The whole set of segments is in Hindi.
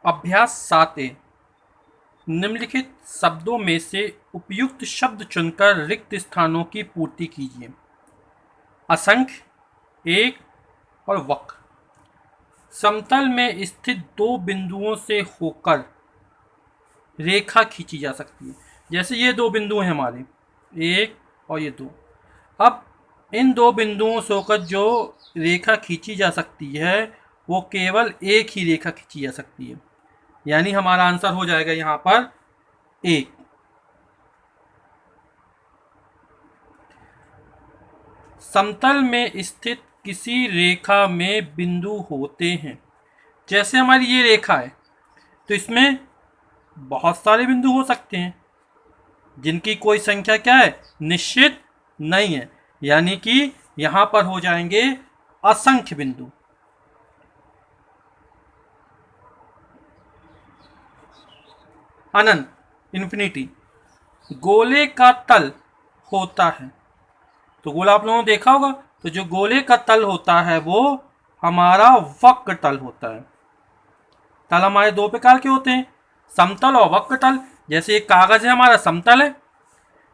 अभ्यास 7A। निम्नलिखित शब्दों में से उपयुक्त शब्द चुनकर रिक्त स्थानों की पूर्ति कीजिए। असंख्य, एक और वक्र। समतल में स्थित दो बिंदुओं से होकर रेखा खींची जा सकती है। जैसे ये दो बिंदु हैं हमारे, एक और ये दो। अब इन दो बिंदुओं से होकर जो रेखा खींची जा सकती है वो केवल एक ही रेखा खींची जा सकती है, यानी हमारा आंसर हो जाएगा यहाँ पर एक। समतल में स्थित किसी रेखा में बिंदु होते हैं। जैसे हमारी ये रेखा है तो इसमें बहुत सारे बिंदु हो सकते हैं जिनकी कोई संख्या क्या है, निश्चित नहीं है, यानी कि यहां पर हो जाएंगे असंख्य बिंदु। अनंत, इन्फिनिटी। गोले का तल होता है, तो गोला आप लोगों ने देखा होगा, तो जो गोले का तल होता है वो हमारा वक्र तल होता है। तल हमारे दो प्रकार के होते हैं, समतल और वक्र तल। जैसे एक कागज है हमारा, समतल है।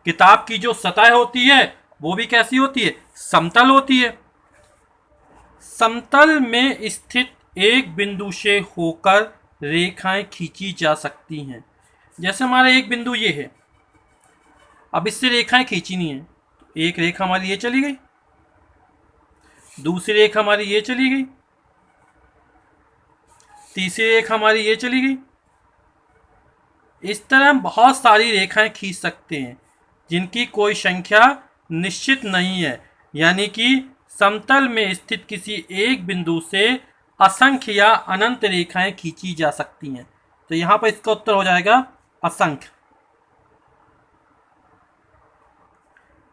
किताब की जो सतह होती है वो भी कैसी होती है, समतल होती है। समतल में स्थित एक बिंदु से होकर रेखाएं खींची जा सकती हैं। जैसे हमारा एक बिंदु ये है, अब इससे रेखाएं खींचनी है, तो एक रेखा हमारी ये चली गई, दूसरी रेखा हमारी ये चली गई, तीसरी रेखा हमारी ये चली गई। इस तरह हम बहुत सारी रेखाएं खींच सकते हैं जिनकी कोई संख्या निश्चित नहीं है, यानी कि समतल में स्थित किसी एक बिंदु से असंख्य या अनंत रेखाएं खींची जा सकती हैं। तो यहां पर इसका उत्तर हो जाएगा असंख्य।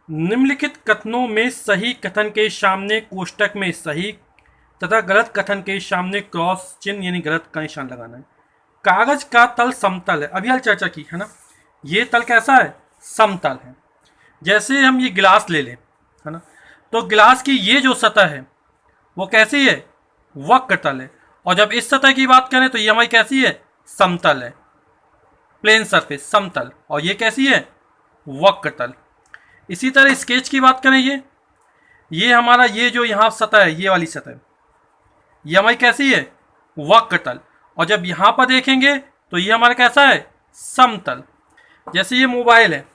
निम्नलिखित कथनों में सही कथन के सामने कोष्टक में सही तथा गलत कथन के सामने क्रॉस चिन्ह यानी गलत का निशान लगाना है। कागज का तल समतल है, अभी हाल चर्चा की है ना, ये तल कैसा है, समतल है। जैसे हम ये गिलास ले लें, है ना, तो गिलास की ये जो सतह है वो कैसी है, वक्र तल है। और जब इस सतह की बात करें तो ये हमारी कैसी है, समतल है, प्लेन सरफेस, समतल। और ये कैसी है, वक्र तल। इसी तरह स्केच की बात करें, ये हमारा ये जो यहाँ सतह है, ये वाली सतह, ये हमारी कैसी है, वक्र तल। और जब यहाँ पर देखेंगे तो ये हमारा कैसा है, समतल। जैसे ये मोबाइल है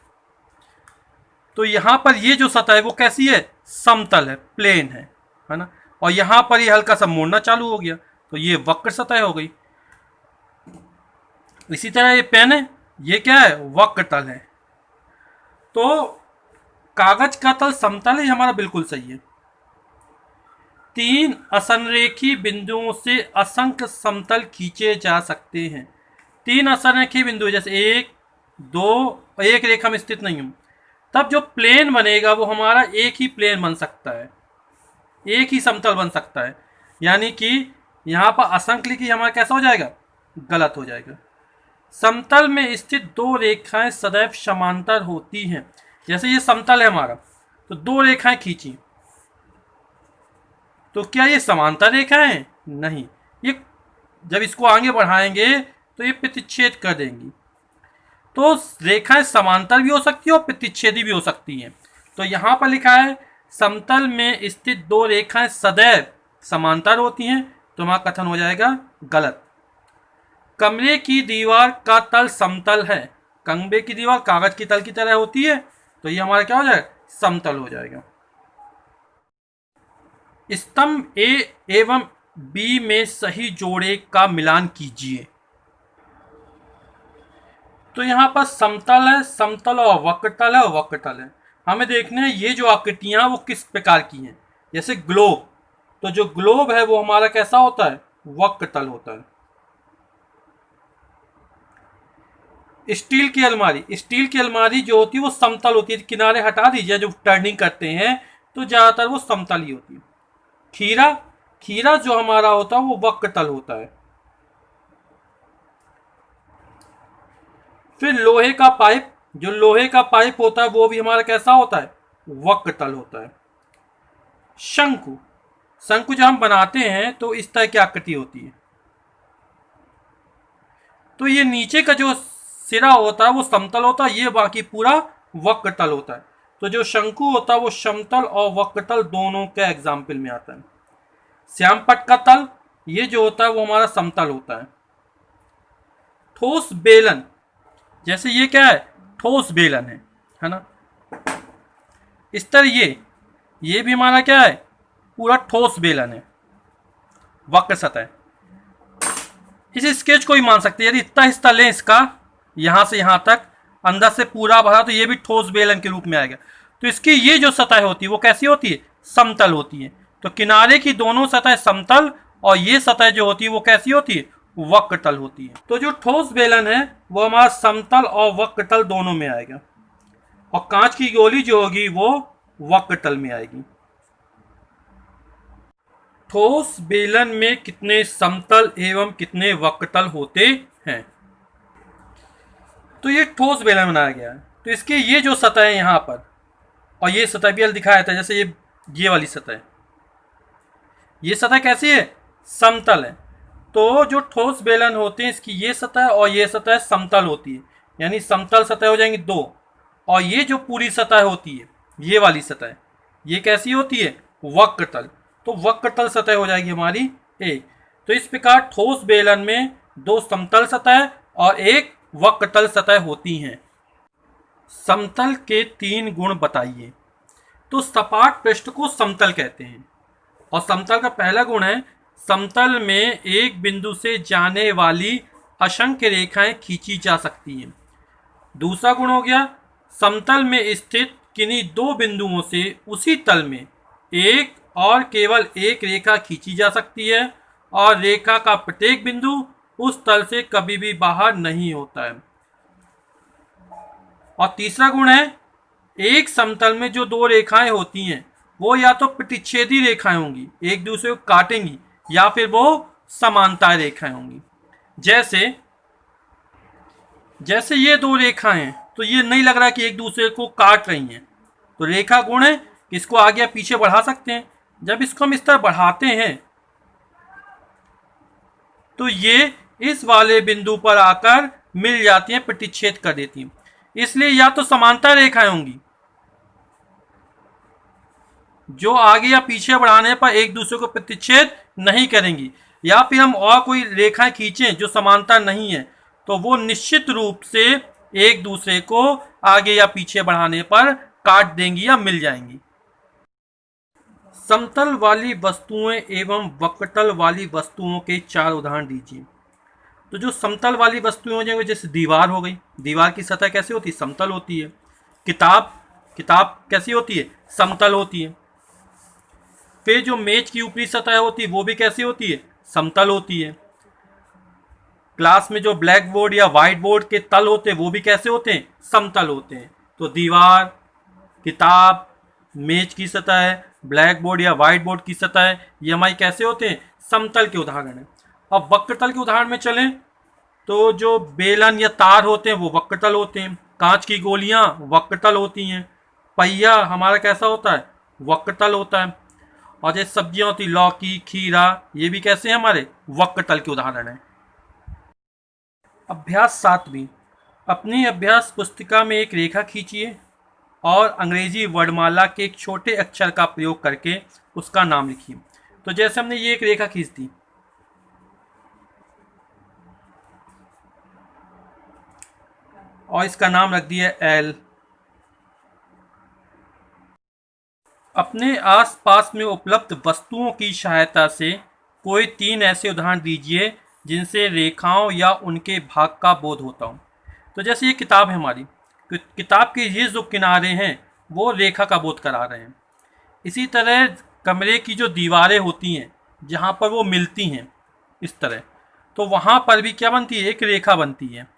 तो यहाँ पर ये जो सतह है वो कैसी है, समतल है, प्लेन है ना। और यहाँ पर ये हल्का सा मुड़ना चालू हो गया तो ये वक्र सतह हो गई। इसी तरह ये पेन है, ये क्या है, वक्र तल है। तो कागज का तल समतल है, हमारा बिल्कुल सही है। तीन असंरेखी बिंदुओं से असंख्य समतल खींचे जा सकते हैं। तीन असंरेखी बिंदु, जैसे एक, दो, एक रेखा में स्थित नहीं हूं, तब जो प्लेन बनेगा वो हमारा एक ही प्लेन बन सकता है, एक ही समतल बन सकता है। यानी कि यहां पर असंख्य लिखी हमारा कैसा हो जाएगा, गलत हो जाएगा। समतल में स्थित दो रेखाएं सदैव समांतर होती हैं। जैसे ये समतल है हमारा, तो दो रेखाएं खींची, तो क्या ये समांतर रेखाएं हैं, नहीं, ये जब इसको आगे बढ़ाएंगे तो ये प्रतिच्छेद कर देंगी। तो रेखाएं समांतर भी हो सकती है और प्रतिच्छेदी भी हो सकती हैं। तो यहां पर लिखा है समतल में स्थित दो रेखाएं सदैव समांतर होती हैं, तो हमारा कथन हो जाएगा गलत। कमरे की दीवार का तल समतल है। कमरे की दीवार कागज की तल की तरह होती है, तो ये हमारा क्या हो जाएगा, समतल हो जाएगा। स्तंभ ए एवं बी में सही जोड़े का मिलान कीजिए। तो यहां पर समतल है, समतल और वक्रतल है, और वक्रतल है। हमें देखना है ये जो आकृतियां वो किस प्रकार की हैं। जैसे ग्लोब, तो जो ग्लोब है वो हमारा कैसा होता है, वक्रतल होता है। स्टील की अलमारी, स्टील की अलमारी जो होती है वो समतल होती है, किनारे हटा दीजिए, जो टर्निंग करते हैं तो ज्यादातर वो समतल ही होती है। खीरा, खीरा जो हमारा होता है वो वक्रतल होता है। फिर लोहे का पाइप, जो लोहे का पाइप होता है वो भी हमारा कैसा होता है, वक्रतल होता है। शंकु, शंकु जब हम बनाते हैं तो इस तरह की आकृति होती है। तो ये नीचे का जो सिरा होता है वो समतल होता है, ये बाकी पूरा वक्रतल होता है। तो जो शंकु होता है वो समतल और वक्रतल दोनों के एग्जाम्पल में आता है। श्यामपट्ट का तल ये जो होता है वो हमारा समतल होता है। ठोस बेलन, जैसे ये क्या है, ठोस बेलन है ना। इस तरह ये भी हमारा क्या है, पूरा ठोस बेलन है, वक्र सतह। इस स्केच को ही मान सकते हैं, यदि इतना हिस्सा लें इसका, यहां से यहां तक अंदर से पूरा भरा, तो ये भी ठोस बेलन के रूप में आएगा। तो इसकी ये जो सतह होती है वो कैसी होती है, समतल होती है। तो किनारे की दोनों सतह समतल और ये सतह जो होती है वो कैसी होती है, वक्रतल होती है। तो जो ठोस बेलन है वो हमारा समतल और वक्रतल दोनों में आएगा, और कांच की गोली जो होगी वो वक्रतल में आएगी। ठोस बेलन में कितने समतल एवं कितने वक्रतल होते हैं। तो ये ठोस बेलन बनाया गया है, तो इसकी ये जो सतह है यहाँ पर, और ये सतह भी दिखाया था, जैसे ये वाली सतह, ये सतह कैसी है, समतल है। तो जो ठोस बेलन होते हैं इसकी ये सतह और ये सतह समतल होती है, यानी समतल सतह हो जाएंगी दो, और ये जो पूरी सतह होती है ये वाली सतह, ये कैसी होती है, वक्रतल। तो वक्रतल सतह हो जाएगी हमारी एक। तो इस प्रकार ठोस बेलन में दो समतल सतह और एक वक्रतल सतह होती हैं। समतल के 3 गुण बताइए। तो सपाट पृष्ठ को समतल कहते हैं, और समतल का पहला गुण है समतल में एक बिंदु से जाने वाली असंख्य रेखाएं खींची जा सकती हैं। दूसरा गुण हो गया समतल में स्थित किन्हीं दो बिंदुओं से उसी तल में एक और केवल एक रेखा खींची जा सकती है, और रेखा का प्रत्येक बिंदु उस तल से कभी भी बाहर नहीं होता है। और तीसरा गुण है एक समतल में जो दो रेखाएं होती हैं वो या तो प्रतिच्छेदी रेखाएं होंगी, एक दूसरे को काटेंगी, या फिर वो समांतर रेखाएं होंगी। जैसे ये दो रेखाएं हैं, तो ये नहीं लग रहा कि एक दूसरे को काट रही हैं, तो रेखा गुण है कि इसको आगे या पीछे बढ़ा सकते हैं। जब इसको हम इस तरह बढ़ाते हैं तो ये इस वाले बिंदु पर आकर मिल जाती हैं, प्रतिच्छेद कर देती हैं। इसलिए या तो समांतर रेखाएं होंगी जो आगे या पीछे बढ़ाने पर एक दूसरे को प्रतिच्छेद नहीं करेंगी, या फिर हम और कोई रेखाएं खींचें जो समांतर नहीं है, तो वो निश्चित रूप से एक दूसरे को आगे या पीछे बढ़ाने पर काट देंगी या मिल जाएंगी। समतल वाली वस्तुएं एवं वक्रतल वाली वस्तुओं के 4 उदाहरण दीजिए। तो जो समतल वाली वस्तुएं हो जाएंगी, जैसे दीवार हो गई, दीवार की सतह कैसी होती है, समतल होती है। किताब कैसी होती है, समतल होती है। फिर जो मेज की ऊपरी सतह होती है वो भी कैसी होती है, समतल होती है। क्लास में जो ब्लैक बोर्ड या व्हाइट बोर्ड के तल होते हैं वो भी कैसे होते हैं, समतल होते हैं। तो दीवार, किताब, मेज की सतह, ब्लैक बोर्ड या व्हाइट बोर्ड की सतह, ये हमारी कैसे होते हैं, समतल के उदाहरण हैं। अब वक्रतल के उदाहरण में चलें तो जो बेलन या तार होते हैं वो वक्रतल होते हैं। कांच की गोलियां वक्रतल होती हैं। पहिया हमारा कैसा होता है, वक्रतल होता है। और जैसे सब्जियां होती, लौकी, खीरा, ये भी कैसे हैं, हमारे वक्रतल के उदाहरण हैं। अभ्यास 7 अपनी अभ्यास पुस्तिका में एक रेखा खींचिए और अंग्रेजी वर्णमाला के एक छोटे अक्षर का प्रयोग करके उसका नाम लिखिए। तो जैसे हमने ये एक रेखा खींच दी और इसका नाम रख दिया एल। अपने आसपास में उपलब्ध वस्तुओं की सहायता से कोई 3 ऐसे उदाहरण दीजिए जिनसे रेखाओं या उनके भाग का बोध होता हो। तो जैसे ये किताब है हमारी, किताब के ये जो किनारे हैं वो रेखा का बोध करा रहे हैं। इसी तरह कमरे की जो दीवारें होती हैं जहाँ पर वो मिलती हैं इस तरह, तो वहाँ पर भी क्या बनती है, एक रेखा बनती है।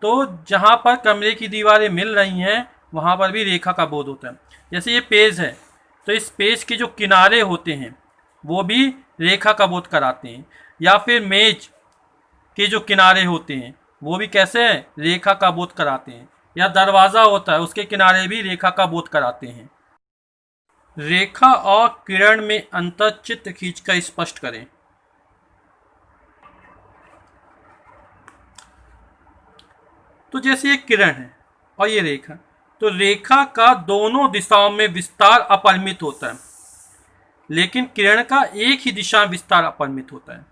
तो जहाँ पर कमरे की दीवारें मिल रही हैं वहाँ पर भी रेखा का बोध होता है। जैसे ये पेज है, तो इस पेज के जो किनारे होते हैं वो भी रेखा का बोध कराते हैं। या फिर मेज के जो किनारे होते हैं वो भी कैसे हैं, रेखा का बोध कराते हैं। या दरवाज़ा होता है, उसके किनारे भी रेखा का बोध कराते हैं। रेखा और किरण में अंतर चित्र खींचकर स्पष्ट करें। तो जैसे ये किरण है और ये रेखा, तो रेखा का दोनों दिशाओं में विस्तार अपरिमित होता है, लेकिन किरण का एक ही दिशा में विस्तार अपरिमित होता है।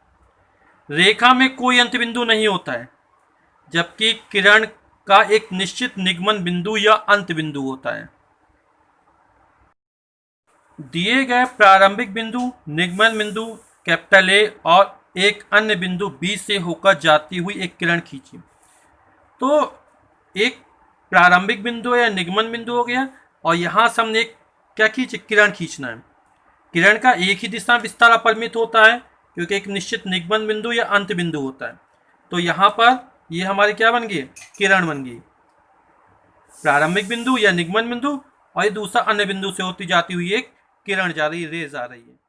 रेखा में कोई अंत बिंदु नहीं होता है, जबकि किरण का एक निश्चित निगमन बिंदु या अंत बिंदु होता है। दिए गए प्रारंभिक बिंदु, निगमन बिंदु कैपिटल ए और एक अन्य बिंदु बी से होकर जाती हुई एक किरण खींची। तो एक प्रारंभिक बिंदु या निगमन बिंदु हो गया, और यहाँ से हमने एक क्या खींचे, किरण खींचना है। किरण का एक ही दिशा में विस्तार अपरिमित होता है, क्योंकि एक निश्चित निगमन बिंदु या अंत बिंदु होता है। तो यहाँ पर ये हमारी क्या बन गई, किरण बन गई, प्रारंभिक बिंदु या निगमन बिंदु, और ये दूसरा अन्य बिंदु से होती जाती हुई एक किरण जा रही, रेज आ रही है।